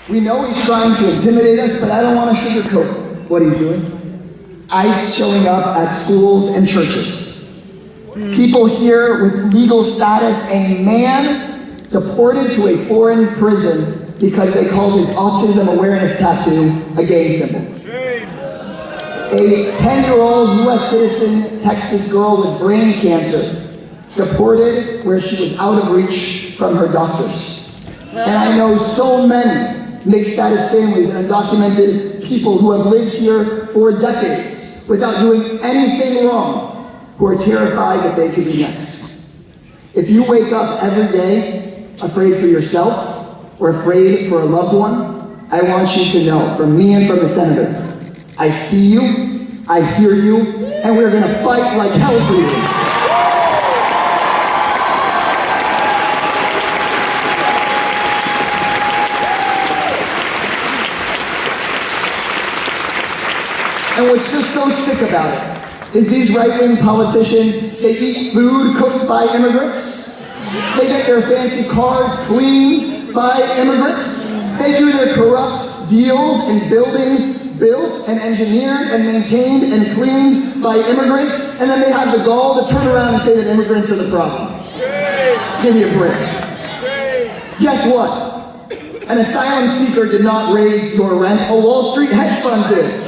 We know he's trying to intimidate us, but I don't want to sugarcoat what he's doing. ICE showing up at schools and churches. People here with legal status, a man deported to a foreign prison because they called his autism awareness tattoo a gang symbol. A 10-year-old U.S. citizen Texas girl with brain cancer deported where she was out of reach from her doctors. And I know so many mixed status families and undocumented people who have lived here for decades without doing anything wrong, who are terrified that they could be next. If you wake up every day afraid for yourself or afraid for a loved one, I want you to know, from me and from the senator, I see you, I hear you, and we're gonna fight like hell for you. And what's just so sick about it is these right-wing politicians, they eat food cooked by immigrants. They get their fancy cars cleaned by immigrants. They do their corrupt deals in buildings built and engineered and maintained and cleaned by immigrants. And then they have the gall to turn around and say that immigrants are the problem. Give me a break. Guess what? An asylum seeker did not raise your rent. A Wall Street hedge fund did.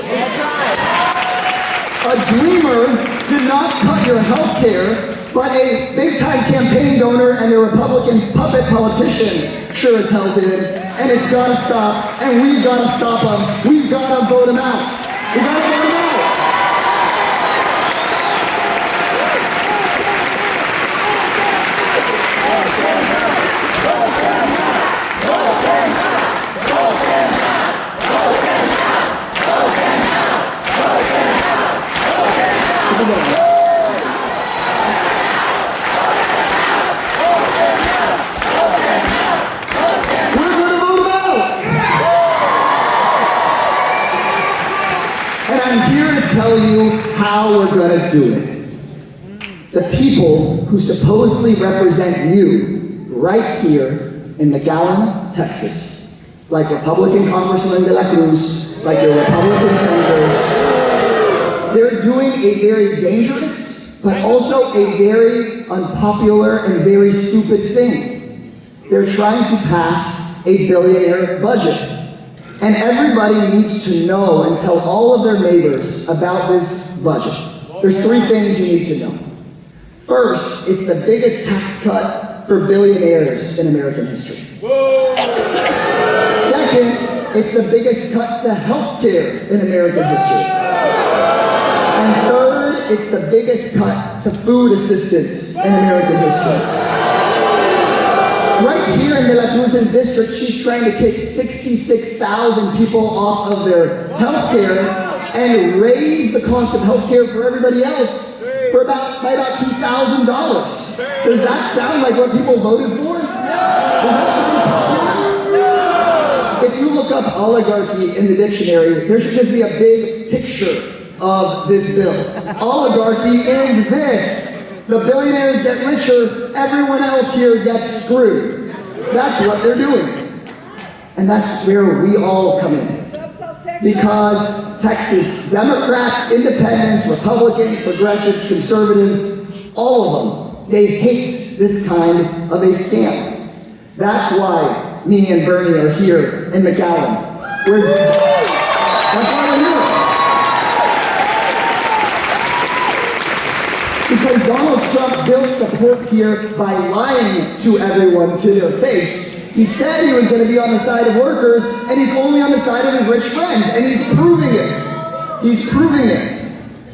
A dreamer did not cut your health care, but a big-time campaign donor and a Republican puppet politician sure as hell did. And it's gotta stop, and we've gotta stop them. We've gotta vote them out. We gotta vote them out. Tell you how we're going to do it. The people who supposedly represent you right here in McAllen, Texas, like Republican Congressman De La Cruz, like your Republican senators, they're doing a very dangerous, but also a very unpopular and very stupid thing. They're trying to pass a billionaire budget. And everybody needs to know and tell all of their neighbors about this budget. There's three things you need to know. First, it's the biggest tax cut for billionaires in American history. Second, it's the biggest cut to health care in American history. And third, it's the biggest cut to food assistance in American history. Right here in De La Cruz's district, she's trying to kick 66,000 people off of their health care and raise the cost of health care for everybody else by about $2,000. Does that sound like what people voted for? Does that sound popular? If you look up oligarchy in the dictionary, there should just be a big picture of this bill. Oligarchy is this. The billionaires get richer, everyone else here gets screwed. That's what they're doing. And that's where we all come in. Because Texas Democrats, Independents, Republicans, Progressives, Conservatives, all of them, they hate this kind of a scam. That's why me and Bernie are here in McAllen. That's why we're here. Because Donald Trump built support here by lying to everyone to their face. He said he was going to be on the side of workers, and he's only on the side of his rich friends, and he's proving it. He's proving it.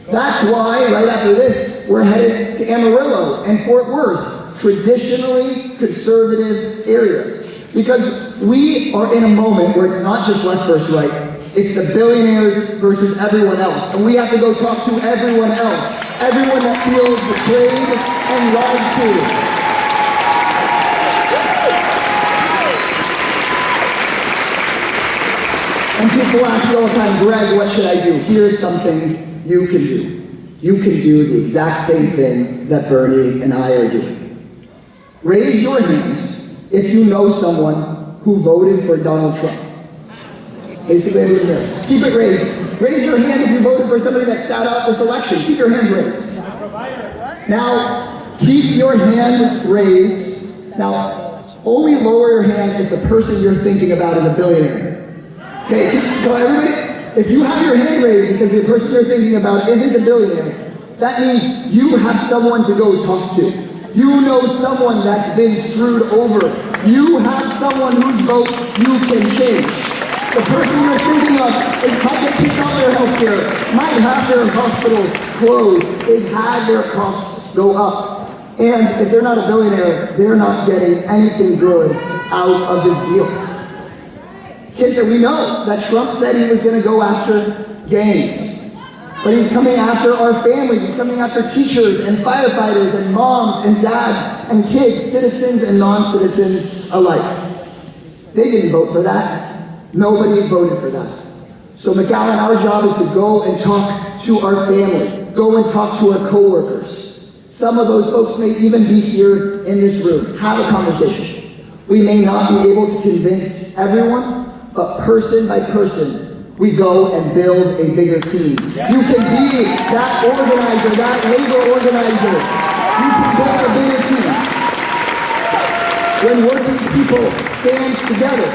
That's why, right after this, we're headed to Amarillo and Fort Worth, traditionally conservative areas. Because we are in a moment where it's not just left versus right. It's the billionaires versus everyone else. And we have to go talk to everyone else. Everyone that feels betrayed and lied to. And people ask me all the time, Greg, what should I do? Here's something you can do. You can do the exact same thing that Bernie and I are doing. Raise your hand if you know someone who voted for Donald Trump. Basically, everyone here. Keep it raised. Raise your hand if you voted for somebody that sat out this election. Keep your hands raised. Now, keep your hand raised. Now, only lower your hand if the person you're thinking about is a billionaire. Okay, so everybody, if you have your hand raised because the person you're thinking about isn't a billionaire, that means you have someone to go talk to. You know someone that's been screwed over. You have someone whose vote you can change. The person you're thinking of is might get kicked out of their health care, might have their hospital closed, they've had their costs go up. And if they're not a billionaire, they're not getting anything good out of this deal. Kinder, we know that Trump said he was going to go after gangs, but he's coming after our families. He's coming after teachers and firefighters and moms and dads and kids, citizens and non-citizens alike. They didn't vote for that. Nobody voted for that. So McAllen, our job is to go and talk to our family, go and talk to our coworkers. Some of those folks may even be here in this room. Have a conversation. We may not be able to convince everyone, but person by person, we go and build a bigger team. You can be that organizer, that labor organizer. You can build a bigger team. When working people stand together,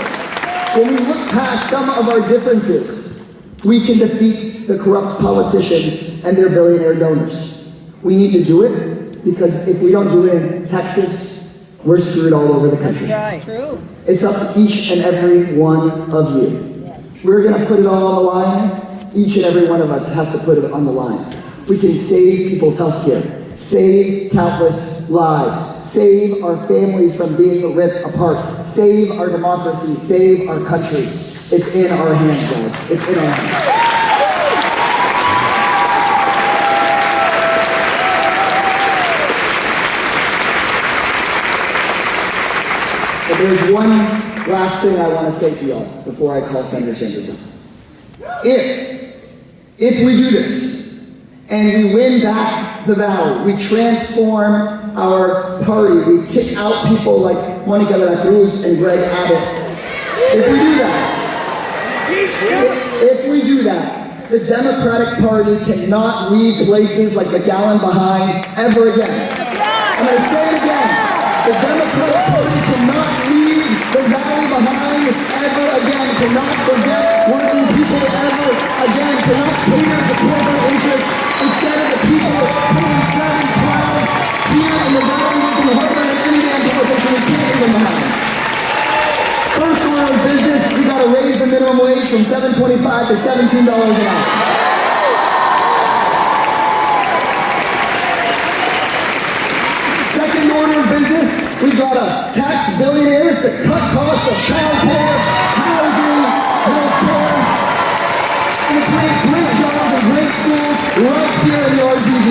when we look past some of our differences, we can defeat the corrupt politicians and their billionaire donors. We need to do it because if we don't do it in Texas, we're screwed all over the country. That's true. It's up to each and every one of you. Yes. We're going to put it all on the line. Each and every one of us has to put it on the line. We can save people's health care, save countless lives, save our families from being ripped apart, save our democracy, save our country. It's in our hands, guys. It's in our hands. But there's one last thing I want to say to y'all before I call Senator Chambers up. If we do this, and we win back the valley, we transform our party, we kick out people like Monica de la Cruz and Greg Abbott. If we do that, the Democratic Party cannot leave places like McAllen behind ever again. I'm going to say it again. The Democratic Party cannot leave the valley behind ever again, cannot forget working people ever again, cannot cater to corporate interests instead of the people putting 7 clouds here in the valley working harder than any damn politician who can't even behind. First order of business, we got to raise the minimum wage from $7.25 to $17 an hour. Second order of business, we got to tax billionaires to cut costs of child care, housing, health care, and create great jobs and great schools right here in the RGV.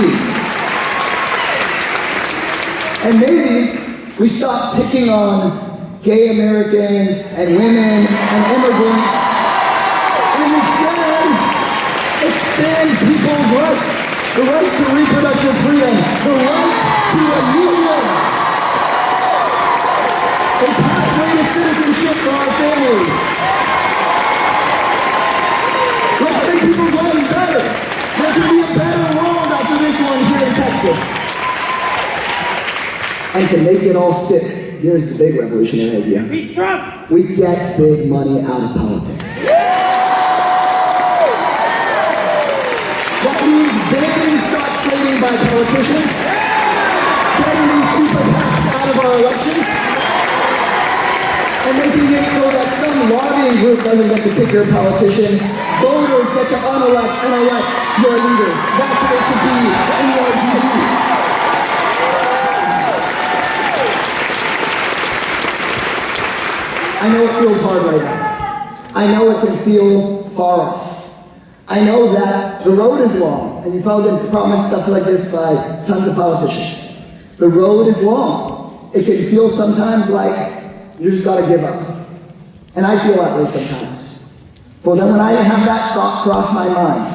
And maybe we stop picking on gay Americans and women and immigrants, and instead extend people's rights, the right to reproductive freedom, the right to a union, a pathway to citizenship for our families. Let's make people's lives better. There can be a better world after this one here in Texas. And to make it all stick, here's the big revolutionary idea. We get big money out of politics. That means banning stock trading by politicians, getting these super PACs out of our elections, and making it so that some lobbying group doesn't get to pick your politician. Voters get to unelect and elect your leaders. That's how it should be in the RGV. I know it feels hard right now. I know it can feel far off. I know that the road is long, and you probably been promised stuff like this by tons of politicians. The road is long. It can feel sometimes like you just gotta give up. And I feel that way sometimes. But then when I have that thought cross my mind,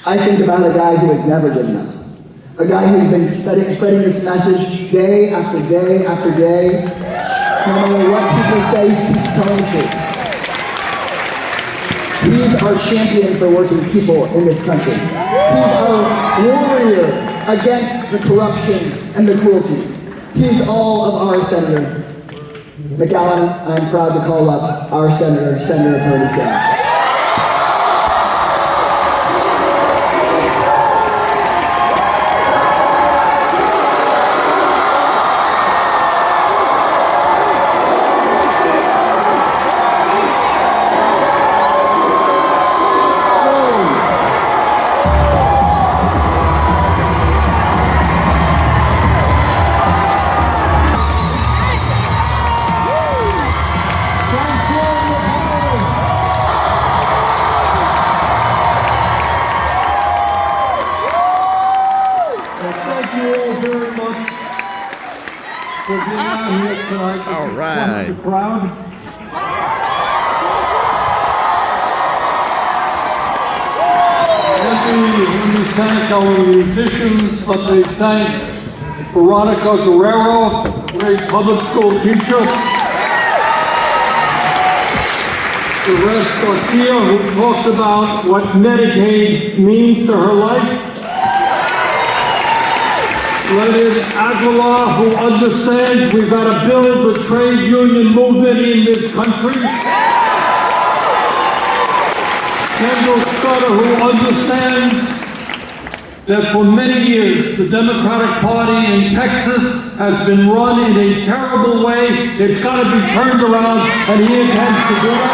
I think about a guy who has never given up. A guy who's been spreading this message day after day after day. No matter what people say, he keeps telling the truth. He's our champion for working people in this country. He's our warrior against the corruption and the cruelty. He's all of our senator. McAllen, I'm proud to call up our senator, Senator Bernie Sanders. All right. The crowd. Let me thank our musicians, let me thank Veronica Guerrero, great public school teacher. Therese Garcia, who talked about what Medicaid means to her life. Leonard Aguilar, who understands we've got to build the trade union movement in this country. Kendall Scudder, who understands that for many years the Democratic Party in Texas has been run in a terrible way. It's got to be turned around, and he intends to do it.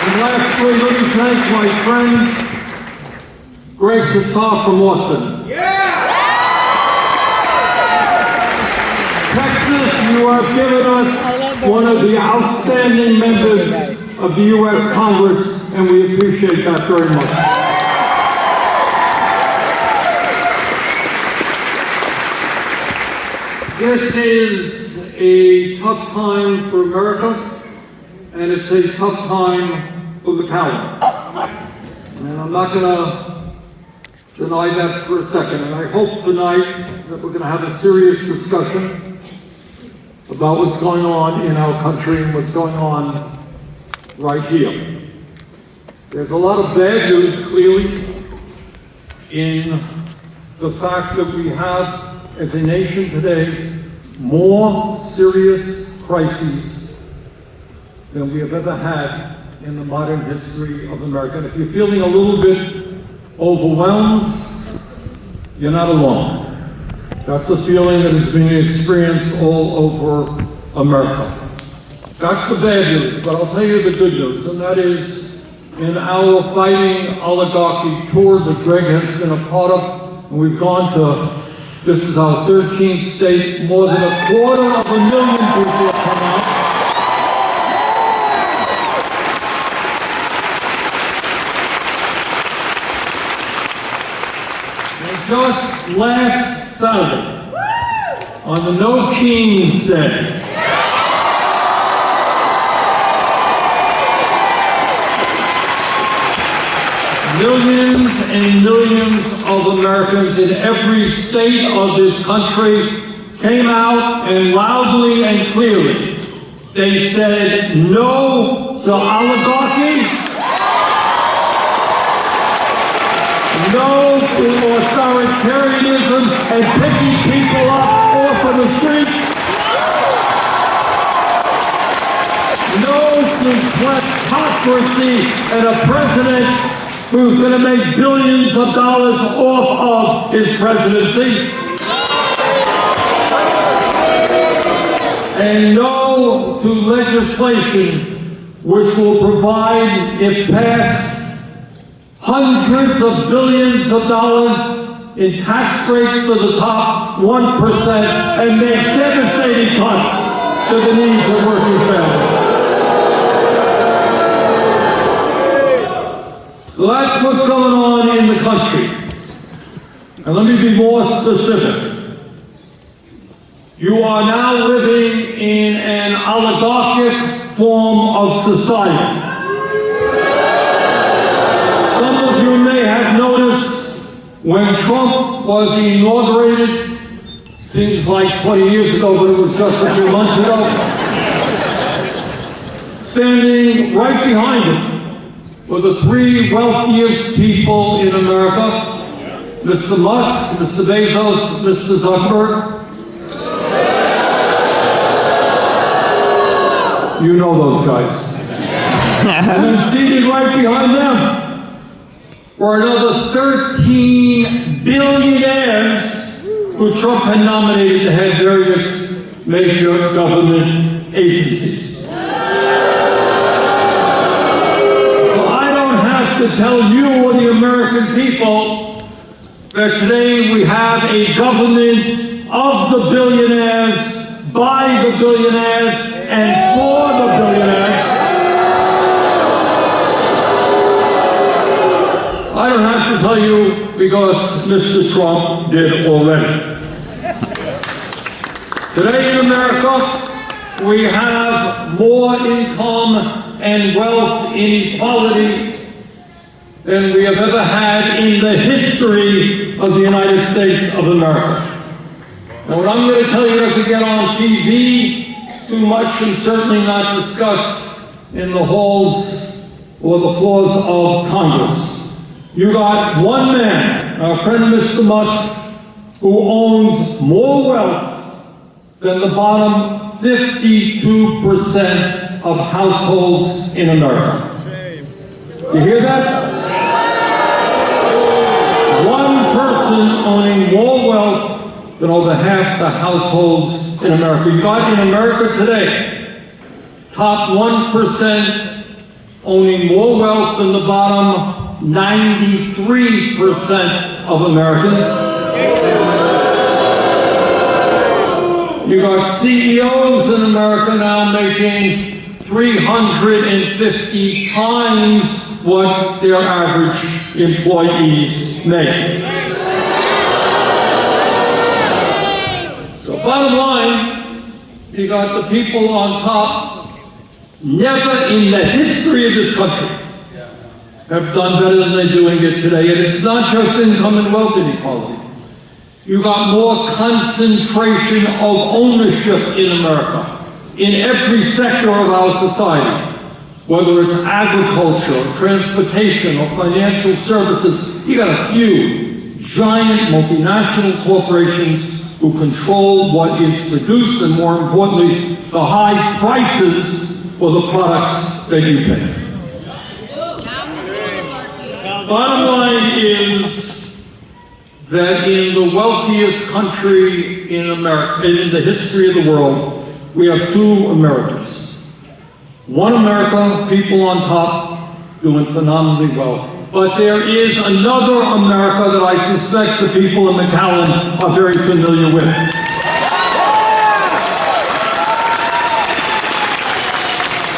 And lastly, let me thank my friend Greg Kassar from Austin. Texas, you have given us one of the outstanding members of the U.S. Congress, and we appreciate that very much. This is a tough time for America, and it's a tough time for McAllen. And I'm not going to deny that for a second, and I hope tonight that we're going to have a serious discussion about what's going on in our country and what's going on right here. There's a lot of bad news, clearly, in the fact that we have, as a nation today, more serious crises than we have ever had in the modern history of America. And if you're feeling a little bit overwhelmed, you're not alone. That's a feeling that is being experienced all over America. That's the bad news, but I'll tell you the good news, and that is in our fighting oligarchy tour that Greg has been a part of, and we've gone to, this is our 13th state, more than 250,000 people have come out. Just last Saturday, on the No Kings Day, millions and millions of Americans in every state of this country came out and loudly and clearly, they said no to oligarchy, no to authoritarianism and picking people up off of the streets. No to kleptocracy and a president who's going to make billions of dollars off of his presidency. And no to legislation which will provide, if passed, hundreds of billions of dollars in tax breaks to the top 1% and make devastating cuts to the needs of working families. So that's what's going on in the country. And let me be more specific. You are now living in an oligarchic form of society. Some of you may have noticed when Trump was inaugurated, seems like 20 years ago, but it was just a few months ago. Standing right behind him were the three wealthiest people in America, Mr. Musk, Mr. Bezos, Mr. Zuckerberg. You know those guys. And then seated right behind them were another 13 billionaires who Trump had nominated to head various major government agencies. So I don't have to tell you or the American people that today we have a government of the billionaires, by the billionaires, and for the billionaires. I don't have to tell you because Mr. Trump did already. Today in America, we have more income and wealth inequality than we have ever had in the history of the United States of America. Now, what I'm going to tell you doesn't get on TV too much and certainly not discussed in the halls or the floors of Congress. You got one man, our friend Mr. Musk, who owns more wealth than the bottom 52% of households in America. You hear that? One person owning more wealth than over half the households in America. You got in America today, top 1% owning more wealth than the bottom 93% of Americans. You got CEOs in America now making 350 times what their average employees make. So bottom line, you got the people on top, never in the history of this country have done better than they're doing it today. And it's not just income and wealth inequality. You got more concentration of ownership in America, in every sector of our society, whether it's agriculture, transportation, or financial services. You got a few giant multinational corporations who control what is produced and, more importantly, the high prices for the products that you pay. Bottom line is that in the wealthiest country in America, in the history of the world, we have two Americas. One America, people on top, doing phenomenally well. But there is another America that I suspect the people in McAllen are very familiar with.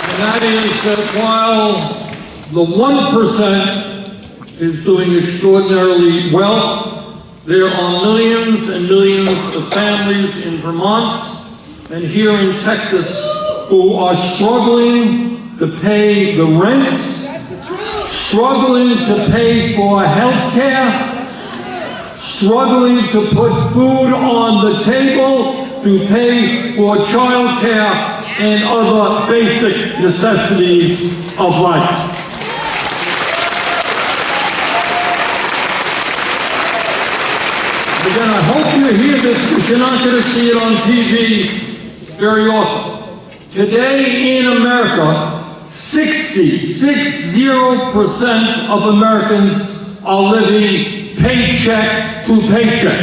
And that is that while the 1% is doing extraordinarily well, there are millions and millions of families in Vermont and here in Texas who are struggling to pay the rents, struggling to pay for health care, struggling to put food on the table, to pay for child care and other basic necessities of life. Again, I hope you hear this because you're not going to see it on TV very often. Today in America, 60% of Americans are living paycheck to paycheck.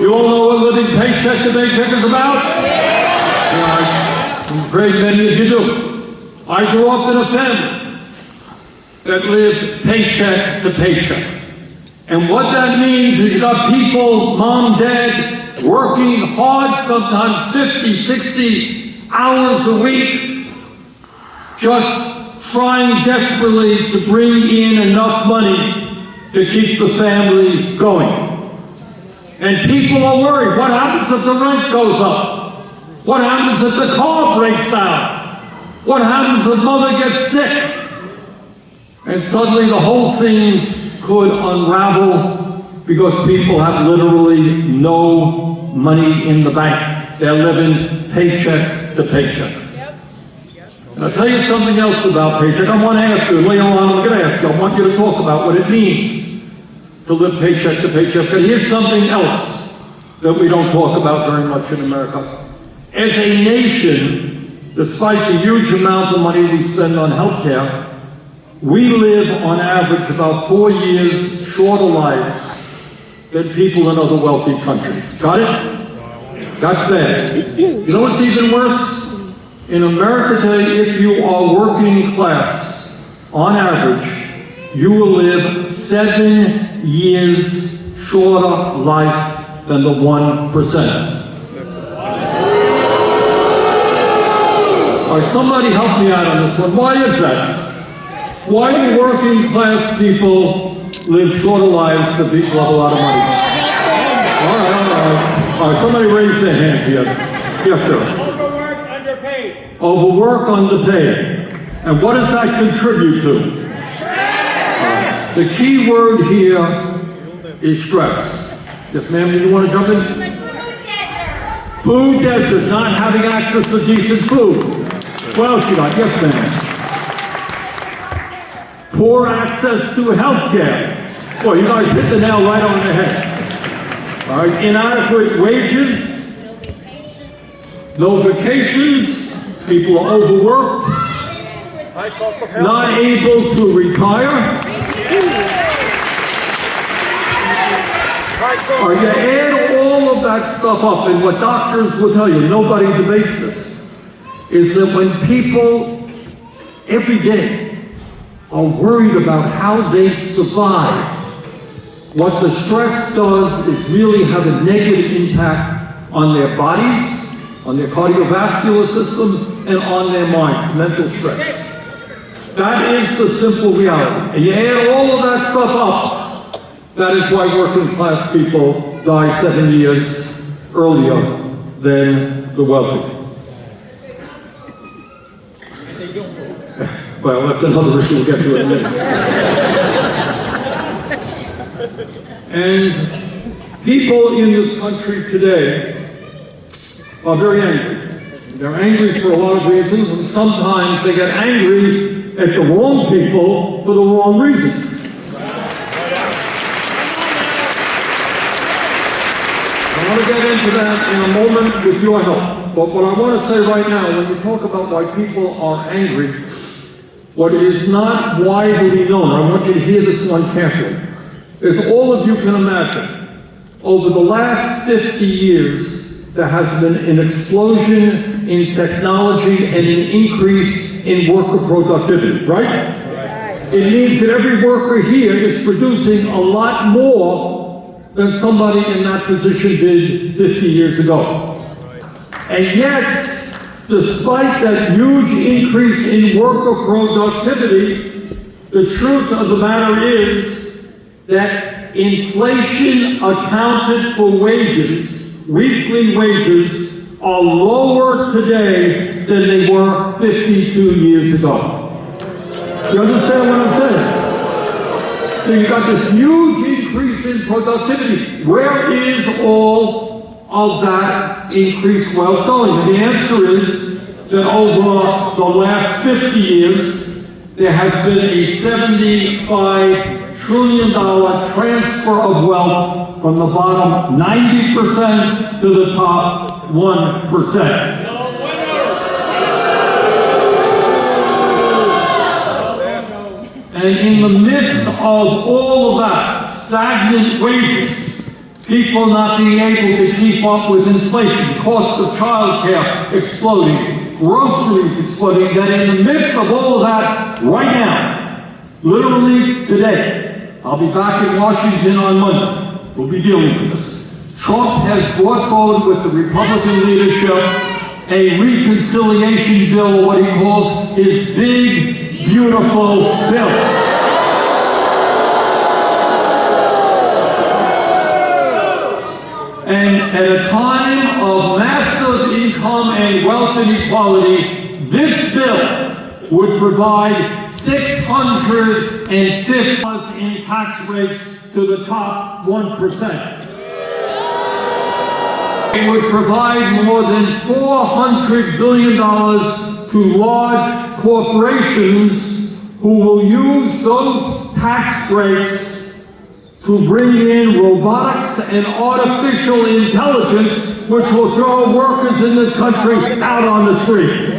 You all know what living paycheck to paycheck is about? Yeah, I'm afraid many of you do. I grew up in a family that lived paycheck to paycheck. And what that means is you got people, mom, dad, working hard, sometimes 50, 60 hours a week, just trying desperately to bring in enough money to keep the family going. And people are worried. What happens if the rent goes up? What happens if the car breaks down? What happens if mother gets sick? And suddenly the whole thing could unravel because people have literally no money in the bank. They're living paycheck to paycheck. I'll tell you something else about paycheck. I want to ask you, later on I'm going to ask you, I want you to talk about what it means to live paycheck to paycheck. But here's something else that we don't talk about very much in America. As a nation, despite the huge amount of money we spend on health care, we live on average about 4 years shorter lives than people in other wealthy countries. Got it? That's bad. You know what's even worse? In America today, if you are working class, on average, you will live 7 years shorter life than the 1%. All right, somebody help me out on this one. Why is that? Why do working class people live shorter lives than people with a lot of money? All right. Somebody raise their hand here. Yes, sir. Overworked, underpaid. Overwork, underpaid. And what does that contribute to? The key word here is stress. Yes, ma'am, do you want to jump in? Food desert, not having access to decent food. What else you got? Yes, ma'am. Poor access to health care. Boy, you guys hit the nail right on the head. All right, inadequate wages, no vacations, people are overworked, High cost of health. not able to retire. All right, you add all of that stuff up, and what doctors will tell you, nobody debates this, is that when people every day are worried about how they survive, what the stress does is really have a negative impact on their bodies, on their cardiovascular system, and on their minds, mental stress. That is the simple reality. And you add all of that stuff up, that is why working class people die 7 years earlier than the wealthy. Well, that's another issue we'll get to in a minute. And people in this country today are very angry. They're angry for a lot of reasons, and sometimes they get angry at the wrong people for the wrong reasons. I want to get into that in a moment with your help. But what I want to say right now, when we talk about why people are angry, what is not widely known, I want you to hear this one carefully, is all of you can imagine, over the last 50 years, there has been an explosion in technology and an increase in worker productivity, right? It means that every worker here is producing a lot more than somebody in that position did 50 years ago. And yet, despite that huge increase in worker productivity, the truth of the matter is that inflation accounted for wages, weekly wages, are lower today than they were 52 years ago. You understand what I'm saying? So you got this huge increase in productivity. Where is all of that increased wealth going? And the answer is that over the last 50 years, there has been a $75 trillion transfer of wealth from the bottom 90% to the top 1%. And in the midst of all of that, stagnant wages, people not being able to keep up with inflation, cost of childcare exploding, groceries exploding, that in the midst of all of that, right now, literally today, I'll be back in Washington on Monday. We'll be dealing with this. Trump has brought forward with the Republican leadership a reconciliation bill, what he calls his big, beautiful bill. And at a time of massive income and wealth inequality, this bill would provide $650 in tax rates to the top 1%. It would provide more than $400 billion to large corporations who will use those tax breaks to bring in robotics and artificial intelligence, which will throw workers in this country out on the street.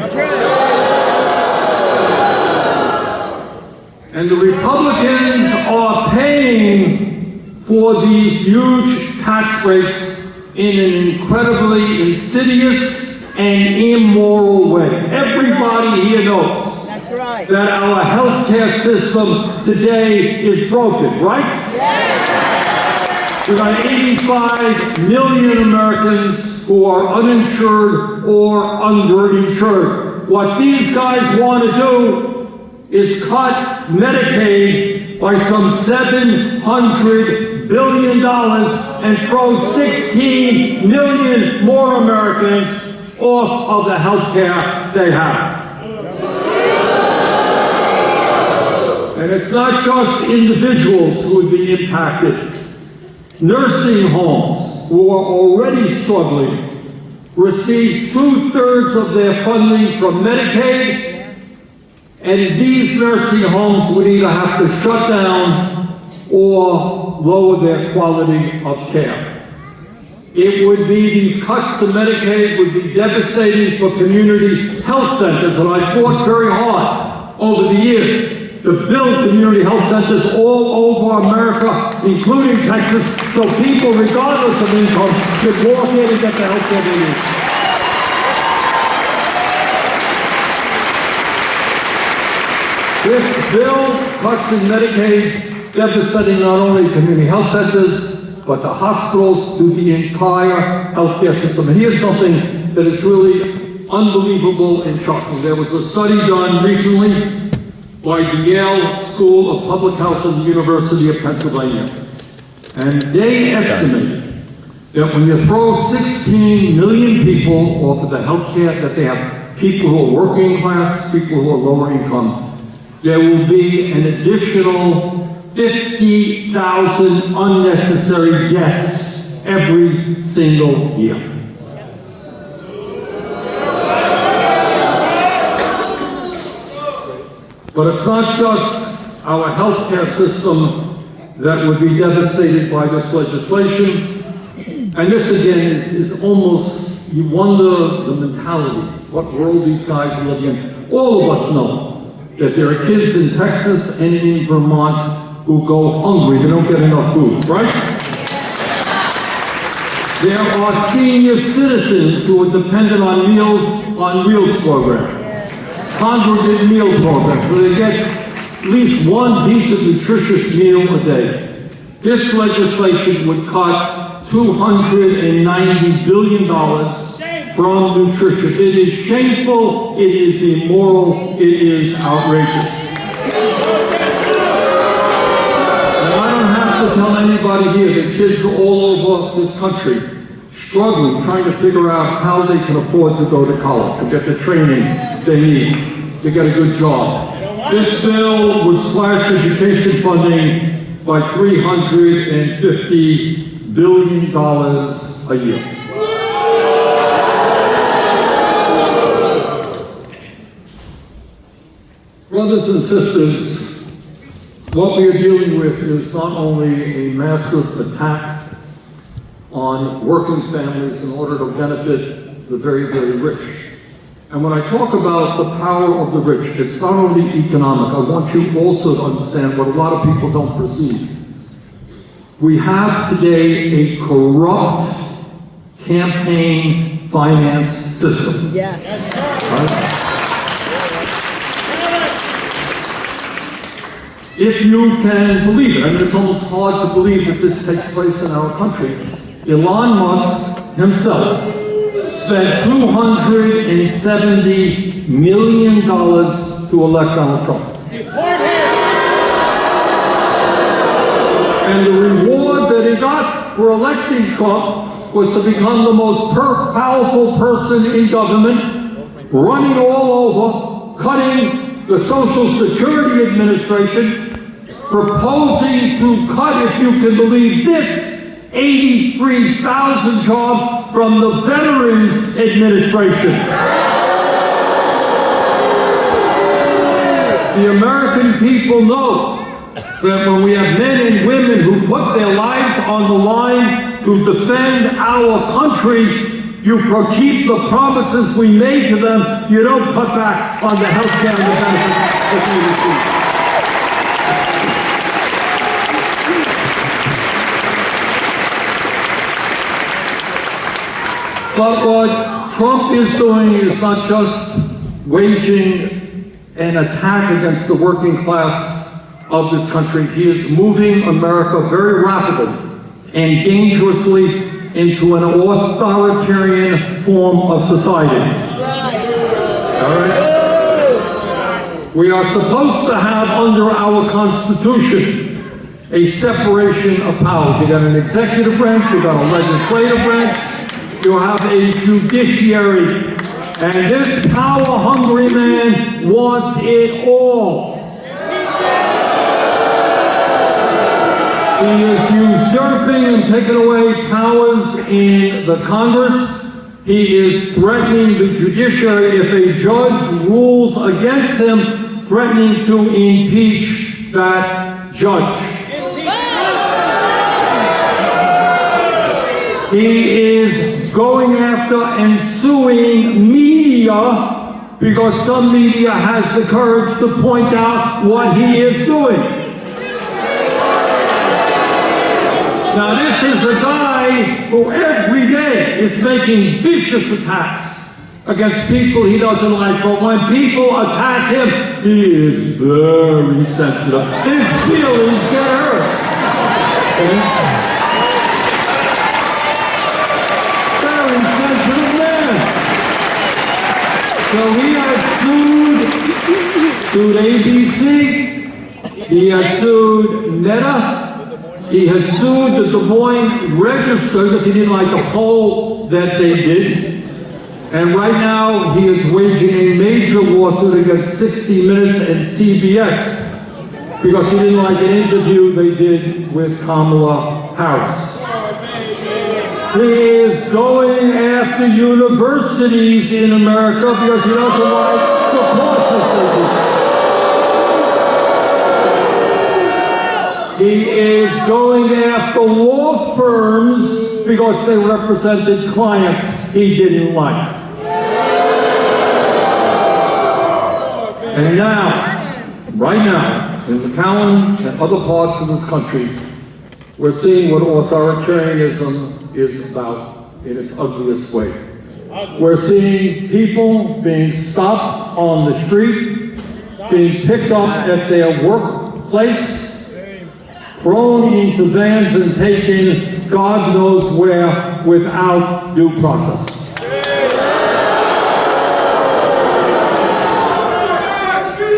And the Republicans are paying for these huge tax breaks in an incredibly insidious and immoral way. Everybody here knows that our healthcare system today is broken, right? We've got 85 million Americans who are uninsured or underinsured. What these guys want to do is cut Medicaid by some $700 billion and throw 16 million more Americans off of the health care they have. And it's not just individuals who would be impacted. Nursing homes, who are already struggling, receive 2/3 of their funding from Medicaid, and these nursing homes would either have to shut down or lower their quality of care. It would be, these cuts to Medicaid would be devastating for community health centers, and I fought very hard over the years to build community health centers all over America, including Texas, so people, regardless of income, could walk in and get the health care they need. This bill cuts in Medicaid, devastating not only community health centers, but the hospitals, to the entire healthcare system. And here's something that is really unbelievable and shocking. There was a study done recently by the Yale School of Public Health at the University of Pennsylvania. And they estimated that when you throw 16 million people off of the health care, that they have people who are working class, people who are lower income, there will be an additional 50,000 unnecessary deaths every single year. But it's not just our healthcare system that would be devastated by this legislation. And this again is almost, you wonder the mentality, what world these guys are living in. All of us know that there are kids in Texas and in Vermont who go hungry, they don't get enough food, right? There are senior citizens who are dependent on meals program. Congregate meal program, so they get at least one decent nutritious meal a day. This legislation would cut $290 billion from nutrition. It is shameful, it is immoral, it is outrageous. And I don't have to tell anybody here that kids all over this country struggling, trying to figure out how they can afford to go to college, to get the training they need to get a good job. This bill would slash education funding by $350 billion a year. Brothers and sisters, what we are dealing with is not only a massive attack on working families in order to benefit the very, very rich. And when I talk about the power of the rich, it's not only economic. I want you also to understand what a lot of people don't perceive. We have today a corrupt campaign finance system. Yeah. Right? If you can believe it, I mean, it's almost hard to believe that this takes place in our country. Elon Musk himself spent $270 million to elect Donald Trump. And the reward that he got for electing Trump was to become the most powerful person in government, running all over, cutting the Social Security Administration, proposing to cut, if you can believe this, 83,000 jobs from the Veterans Administration. The American people know that when we have men and women who put their lives on the line to defend our country, you keep the promises we made to them. You don't cut back on the health care and the benefits that they receive. But what Trump is doing is not just waging an attack against the working class of this country. He is moving America very rapidly and dangerously into an authoritarian form of society. All right? We are supposed to have under our Constitution a separation of powers. You got an executive branch, you got a legislative branch, you have a judiciary, and this power-hungry man wants it all. He is usurping and taking away powers in the Congress. He is threatening the judiciary if a judge rules against him, threatening to impeach that judge. He is going after and suing media because some media has the courage to point out what he is doing. Now this is a guy who every day is making vicious attacks against people he doesn't like, but when people attack him, he is very sensitive. His feelings get hurt. Okay? Very sensitive man. So he had sued ABC, he had sued Netta, he has sued the Des Moines Register because he didn't like the poll that they did. And right now, he is waging a major lawsuit against 60 Minutes and CBS because he didn't like an interview they did with Kamala Harris. He is going after universities in America because he doesn't like the courses they do. He is going after law firms because they represented clients he didn't like. And now, right now, in McAllen and other parts of this country, we're seeing what authoritarianism is about in its ugliest way. We're seeing people being stopped on the street, being picked up at their workplace, thrown into vans and taken God knows where without due process.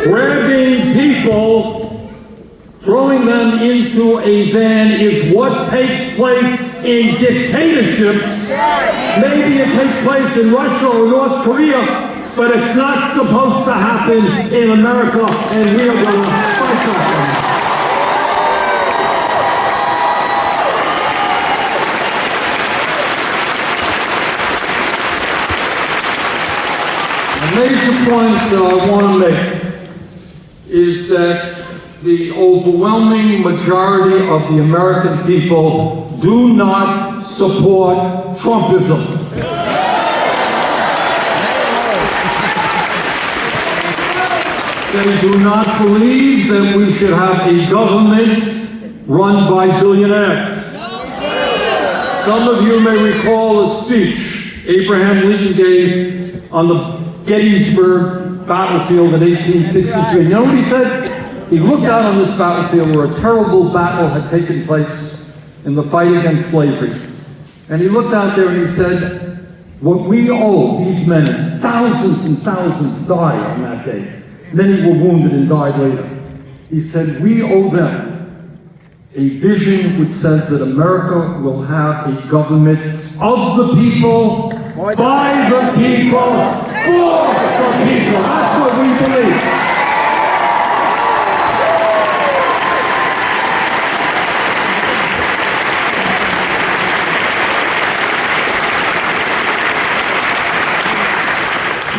Grabbing people, throwing them into a van is what takes place in dictatorships. Maybe it takes place in Russia or North Korea, but it's not supposed to happen in America, and we are going to fight that. A major point that I want to make is that the overwhelming majority of the American people do not support Trumpism. They do not believe that we should have a government run by billionaires. Some of you may recall a speech Abraham Lincoln gave on the Gettysburg battlefield in 1863. You know what he said? He looked out on this battlefield where a terrible battle had taken place in the fight against slavery. And he looked out there and he said, what we owe these men, thousands and thousands died on that day. Many were wounded and died later. He said, we owe them a vision which says that America will have a government of the people, by the people, for the people. That's what we believe.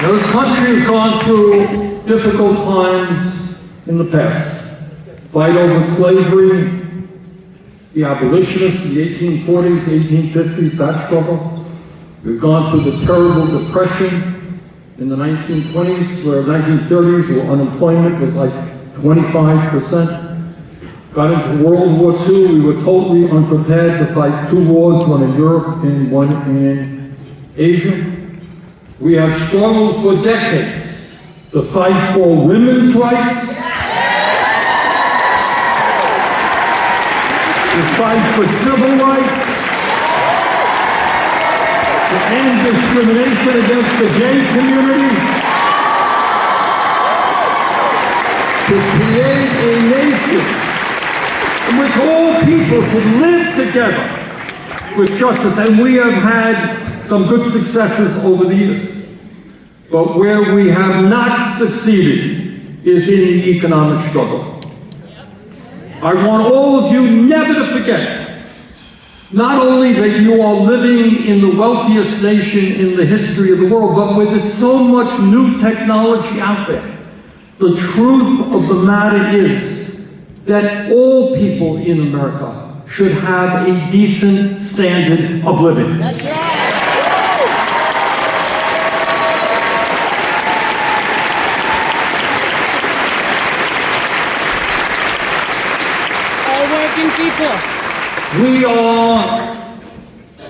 This country has gone through difficult times in the past. Fight over slavery, the abolitionists, the 1840s, 1850s, that struggle. We've gone through the terrible depression in the 1920s, where 1930s, where unemployment was like 25%. Got into World War II, we were totally unprepared to fight two wars, one in Europe and one in Asia. We have struggled for decades to fight for women's rights, to fight for civil rights, to end discrimination against the gay community, to create a nation in which all people can live together with justice. And we have had some good successes over the years. But where we have not succeeded is in the economic struggle. I want all of you never to forget, not only that you are living in the wealthiest nation in the history of the world, but with so much new technology out there, the truth of the matter is that all people in America should have a decent standard of living. That's right. All working people.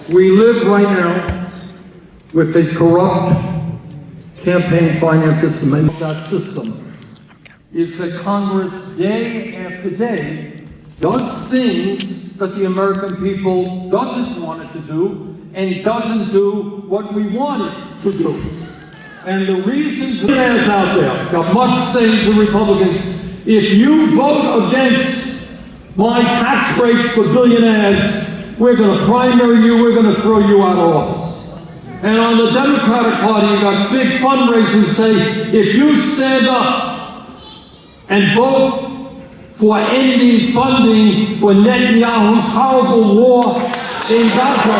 We live right now with a corrupt campaign finance system, and that system is that Congress, day after day, does things that the American people doesn't want it to do, and doesn't do what we want it to do. And the reason billionaires out there that must say to Republicans, if you vote against my tax breaks for billionaires, we're going to primary you, we're going to throw you out of office. And on the Democratic Party, you got big fundraisers say, if you stand up and vote for ending funding for Netanyahu's horrible war in Gaza,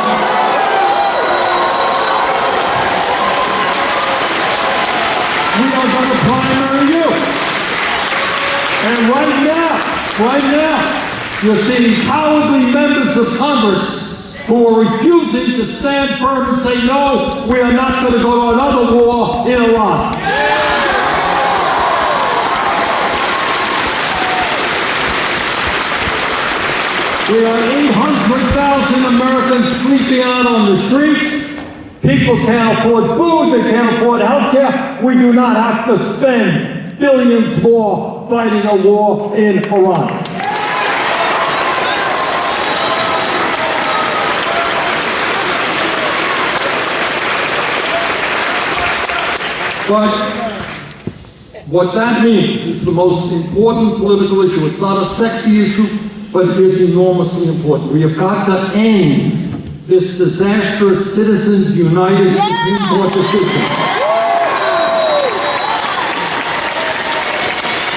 we are going to primary you. And right now, you're seeing cowardly members of Congress who are refusing to stand firm and say, no, we are not going to go to another war in Iraq. We are 800,000 Americans sleeping out on the street. People can't afford food, they can't afford health care. We do not have to spend billions more fighting a war in Iraq. But what that means is the most important political issue. It's not a sexy issue, but it is enormously important. We have got to end this disastrous Citizens United Supreme Court decision.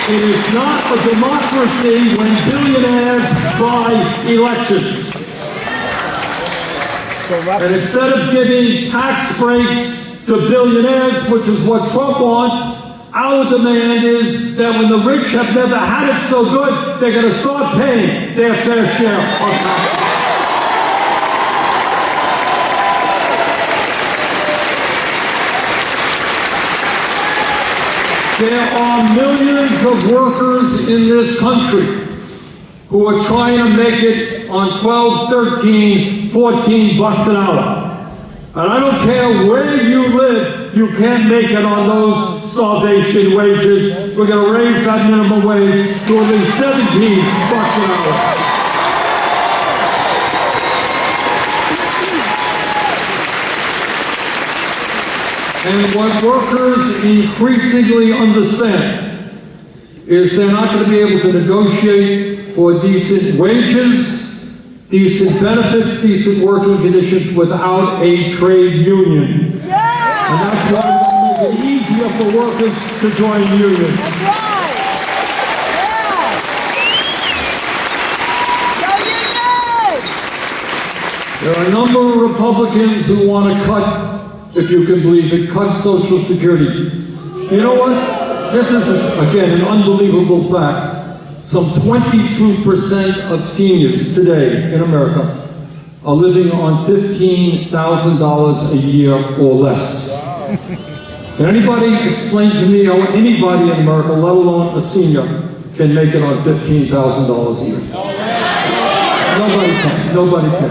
It is not a democracy when billionaires buy elections. And instead of giving tax breaks to billionaires, which is what Trump wants, our demand is that when the rich have never had it so good, they're going to start paying their fair share of taxes. There are millions of workers in this country who are trying to make it on 12, 13, 14 bucks an hour. And I don't care where you live, you can't make it on those starvation wages. We're going to raise that minimum wage to at least 17 bucks an hour. And what workers increasingly understand is they're not going to be able to negotiate for decent wages, decent benefits, decent working conditions without a trade union. Yeah! And that's why we're going to make it easier for workers to join unions. That's right! Yeah! Go unions! There are a number of Republicans who want to cut, if you can believe it, cut Social Security. You know what? This is, again, an unbelievable fact. Some 22% of seniors today in America are living on $15,000 a year or less. Can anybody explain to me how anybody in America, let alone a senior, can make it on $15,000 a year? Nobody can. Nobody can.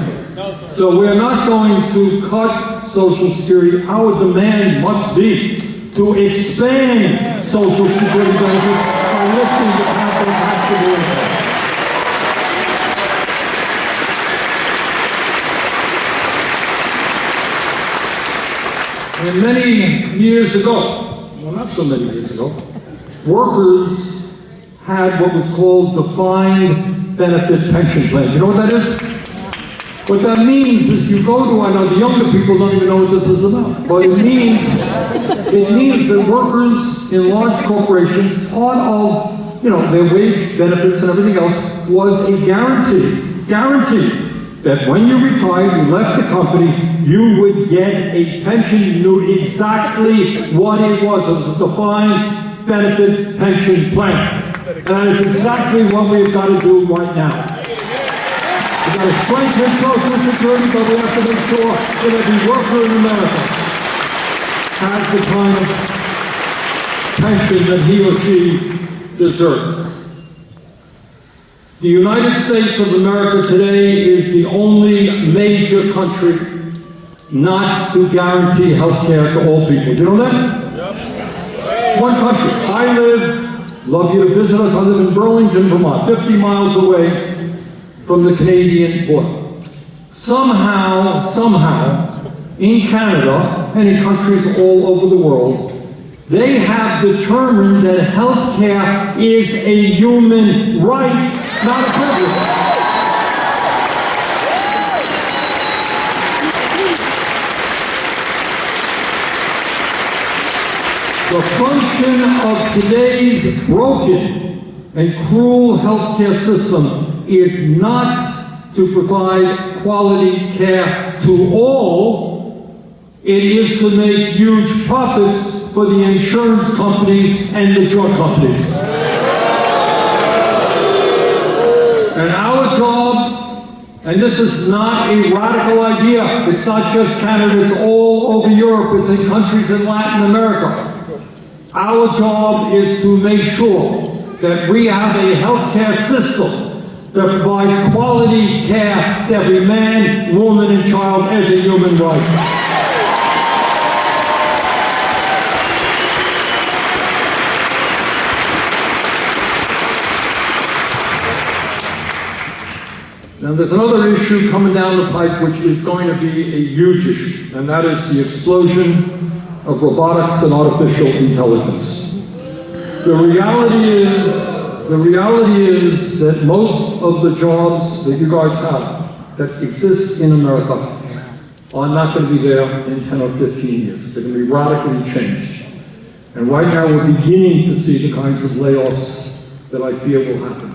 So we're not going to cut Social Security. Our demand must be to expand Social Security benefits by lifting the taxable income. And many years ago, well, not so many years ago, workers had what was called defined benefit pension plans. You know what that is? What that means is you go to, I know the younger people don't even know what this is about, but it means that workers in large corporations, part of, their wage benefits and everything else was a guarantee that when you retired, you left the company, you would get a pension. You knew exactly what it was. It was a defined benefit pension plan. And that is exactly what we've got to do right now. We've got to strengthen Social Security, but we have to make sure that every worker in America has the kind of pension that he or she deserves. The United States of America today is the only major country not to guarantee health care to all people. Do you know that? Yep. One country. I love you to visit us. I live in Burlington, Vermont, 50 miles away from the Canadian border. Somehow, in Canada and in countries all over the world, they have determined that health care is a human right, not a privilege. The function of today's broken and cruel healthcare system is not to provide quality care to all. It is to make huge profits for the insurance companies and the drug companies. And our job, and this is not a radical idea, it's not just Canada, it's all over Europe, it's in countries in Latin America. Our job is to make sure that we have a healthcare system that provides quality care to every man, woman, and child as a human right. Now there's another issue coming down the pike which is going to be a huge issue, and that is the explosion of robotics and artificial intelligence. The reality is that most of the jobs that you guys have that exist in America are not going to be there in 10 or 15 years. They're going to be radically changed. And right now we're beginning to see the kinds of layoffs that I fear will happen.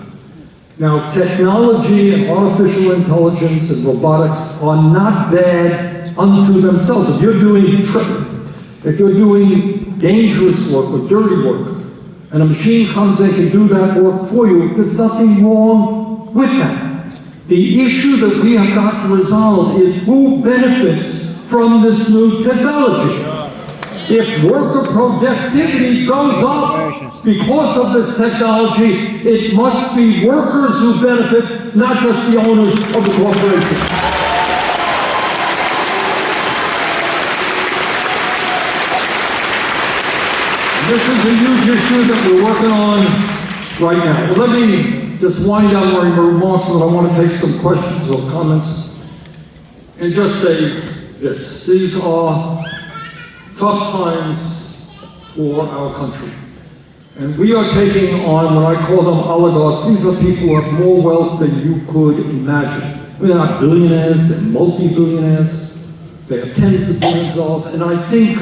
Now, technology and artificial intelligence and robotics are not bad unto themselves. If you're doing dangerous work or dirty work, and a machine comes and can do that work for you, there's nothing wrong with that. The issue that we have got to resolve is who benefits from this new technology. If worker productivity goes up because of this technology, it must be workers who benefit, not just the owners of the corporation. This is a huge issue that we're working on right now. But let me just wind down my remarks, and I want to take some questions or comments and just say this. These are tough times for our country. And we are taking on what I call them oligarchs. These are people who have more wealth than you could imagine. They're not billionaires, they're multi-billionaires. They have tens of billions of dollars. And I think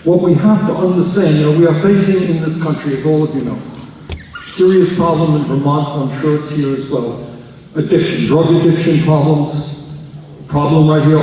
what we have to understand, we are facing in this country, as all of you know, serious problem in Vermont, I'm sure it's here as well. Addiction, drug addiction problems, problem right here,